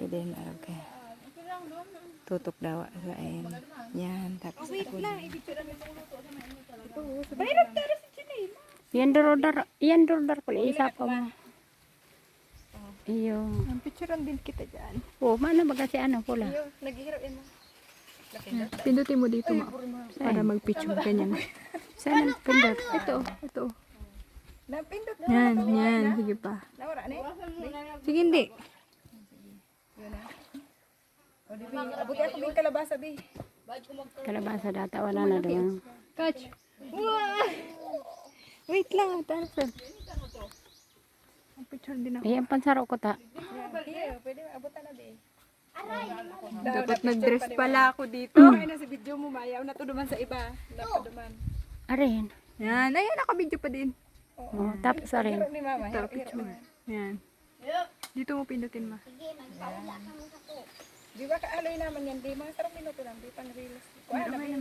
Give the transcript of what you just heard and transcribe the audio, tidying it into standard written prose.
din. Okay. Tutok daw sa ayan. Yan. Tapos ako din. Yan dorodar ko. Isa pa mo. Iyo. Ang picturean din kita dyan. Oh, mana ba kasi ano pula? Naghihirain mo. Pindutin mo dito, ma. Para mag-picture ganyan. Sana pindot. Ito. Napindot. Yan, yan. Sige pa. Nawara na Sige, hindi. O, di ba? Abuti ako may kalabasa, bi. Kalabasa data wala na doon. Catch. Wait lang. Tarsan. Picture din ako. Eh, ang pansaro ko ta. Pwede abutan na, bi. Dapat nag-dress pala ako dito. Ay, nasa video mo, mayaw na to duman sa iba. Dapat duman. Arin. Yan. Ayan, nakabidyo pa din. Oh, tapos arin. Hiro ni mama. Ito, picture. Yan. Dito mo pindutin, ma. Di ba kaaloy naman yan? Di mga 3 minuto lang. Di pang reels. Kuha na, bi.